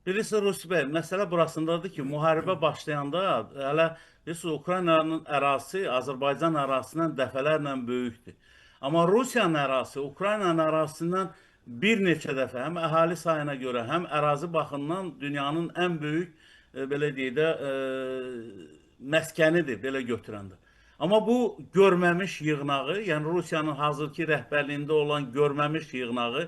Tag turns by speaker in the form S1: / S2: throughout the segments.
S1: Bilirsiniz Rus bəy, məsələ burasındadır ki, müharibə başlayanda hələ bilirsiniz Ukraynanın ərazisi Azərbaycan ərazisindən dəfələrlə böyükdür. Amma Rusiyanın ərazisi Ukraynanın ərazisindən bir neçə dəfə həm əhali sayına görə, həm ərazi baxımından dünyanın ən böyük belə deyək də məskənidir belə götürəndə. Amma bu görməmiş yığnağı, yəni Rusiyanın hazırki rəhbərliyində olan görməmiş yığnağı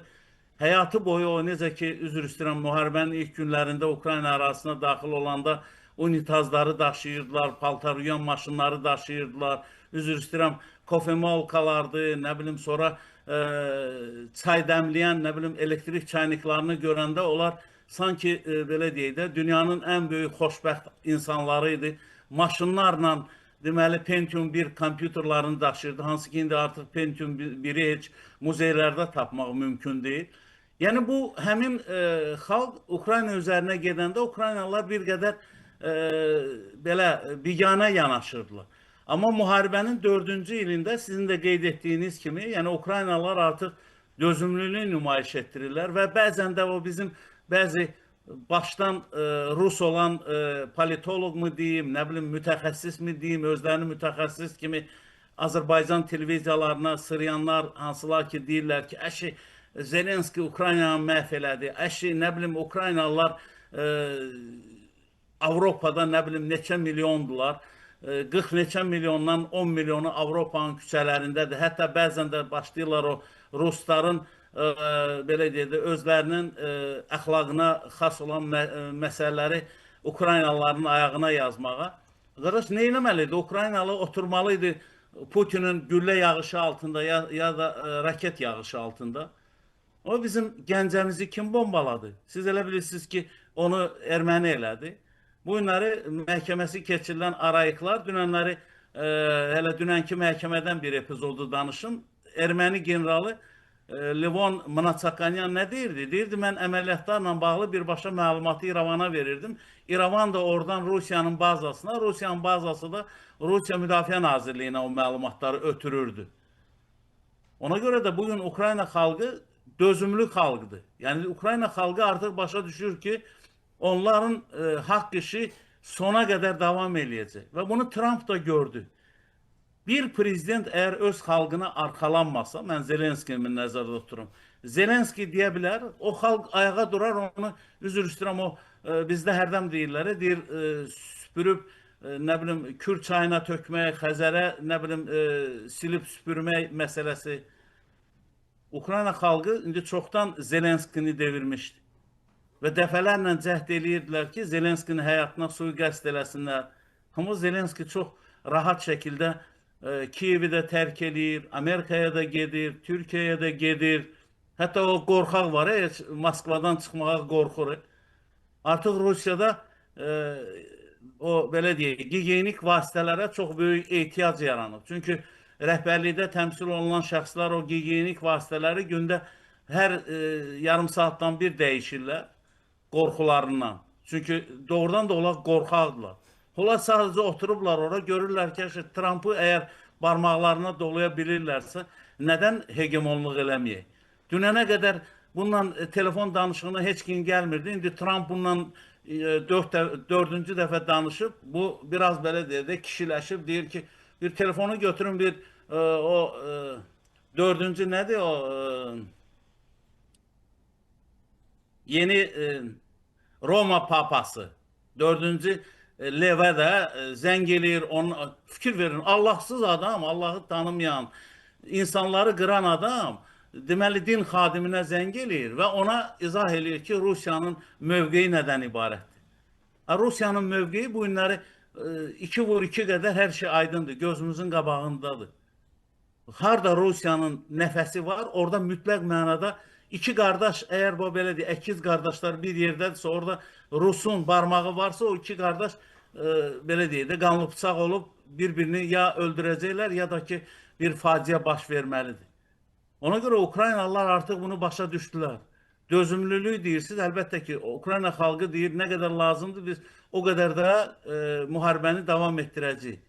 S1: həyatı boyu o necə ki, üzr istəyirəm, müharibənin ilk günlərində Ukrayna ərazisinə daxil olanda unitazları daşıyırdılar, paltaryuyan maşınları daşıyırdılar. Üzr istəyirəm, kofemolkalardı, nə bilim sonra çay dəmləyən, nə bilim elektrik çayniklarını görəndə onlar sanki belə deyək də dünyanın ən böyük xoşbəxt insanları idi. Maşınlarla deməli Pentium 1 kompüterlərini daşıyırdı. Hansı ki indi artıq Pentium 1-i heç muzeylərdə tapmaq mümkün deyil. Yəni bu həmin xalq Ukrayna üzərinə gedəndə Ukraynalılar bir qədər belə biganə yanaşırdılar. Amma müharibənin 4-cü ilində sizin də qeyd etdiyiniz kimi, yəni Ukraynalılar artıq dözümlülük nümayiş etdirirlər və bəzən də o bizim bəzi baştan Rus olan politolog mu deyim, nə bilim mütəxəssis mi deyim, özlərini mütəxəssis kimi Azərbaycan televiziyalarına sırıyanlar hansılar ki deyirlər ki, əşi Zelenski Ukraynanı məhv elədi. Əşi, nə bilim, Ukraynalılar Avropada nə bilim neçə milyondular. 40 neçə milyondan 10 milyonu Avropanın küçələrindədir. Hətta bəzən də başlayırlar o Rusların belə deyək də özlərinin əxlaqına xas olan məsələləri Ukraynalıların ayağına yazmağa. Qardaş, nə eləməlidir? Ukraynalı oturmalıydı Putinin güllə yağışı altında ya da raket yağışı altında. O bizim gəncəmizi kim bombaladı? Siz elə bilirsiniz ki, onu erməni elədi. Bu günləri məhkəməsi keçirilən arayıqlar, dünənləri, hələ dünənki məhkəmədən bir epizodu danışım. Erməni generalı Levon Mnaçakanyan nə deyirdi? Deyirdi, mən əməliyyatlarla bağlı birbaşa məlumatı İrəvana verirdim. İrəvan da oradan Rusiyanın bazasına, Rusiyanın bazası da Rusiya Müdafiə Nazirliyinə o məlumatları ötürürdü. Ona görə də bugün Ukrayna xalqı dözümlü xalqdır. Yəni Ukrayna xalqı artıq başa düşür ki, onların haqq işi sona qədər davam eləyəcək. Və bunu Trump da gördü. Bir prezident əgər öz xalqına arxalanmasa, mən Zelenskini nəzərdə tuturum. Zelenski deyə bilər, o xalq ayağa durar, onu üzr istəyirəm, o bizdə hərdən deyirlər, deyir süpürüb nə bilim Kür çayına tökmək, Xəzərə nə bilim silib süpürmək məsələsi. Ukrayna xalqı indi çoxdan Zelenskini devirmişdi. Və dəfələrlə cəhd eləyirdilər ki, Zelenskinin həyatına sui-qəsd eləsinlər. Amma Zelenski çox rahat şəkildə Kiyevi də tərk eləyir, Amerikaya da gedir, Türkiyəyə də gedir. Hətta o qorxaq var, heç Moskvadan çıxmağa qorxur. Artıq Rusiyada o belə deyək, gigiyenik vasitələrə çox böyük ehtiyac yaranıb. Çünki rəhbərlikdə təmsil olunan şəxslər o gigiyenik vasitələri gündə hər yarım saatdan bir dəyişirlər qorxularından. Çünki doğrudan da onlar qorxaqdırlar. Onlar sadəcə oturublar ora, görürlər ki, Trump'ı əgər barmaqlarına dolaya bilirlərsə, nədən hegemonluq eləməyək? Dünənə qədər bununla telefon danışığına heç kim gəlmirdi. İndi Trump bununla dördüncü dəfə danışıb, bu biraz belə deyir də kişiləşib, deyir ki, bir telefonu götürün, bir o dördüncü nədir o yeni Roma papası, dördüncü Levə də zəng eləyir, onun fikir verin, Allahsız adam, Allahı tanımayan, insanları qıran adam, deməli din xadiminə zəng eləyir və ona izah eləyir ki, Rusiyanın mövqeyi nədən ibarətdir. Rusiyanın mövqeyi bu günləri 2 vur 2 qədər hər şey aydındır, gözümüzün qabağındadır. Harda Rusiyanın nəfəsi var, orada mütləq mənada iki qardaş, əgər bu belə deyək, əkiz qardaşlar bir yerdədirsə, orada Rusun barmağı varsa, o iki qardaş belə deyək də qanlı bıçaq olub bir-birini ya öldürəcəklər, ya da ki bir faciə baş verməlidir. Ona görə Ukraynalılar artıq bunu başa düşdülər. Dözümlülük deyirsiniz, əlbəttə ki, Ukrayna xalqı deyir, nə qədər lazımdır, biz o qədər də müharibəni davam etdirəcəyik.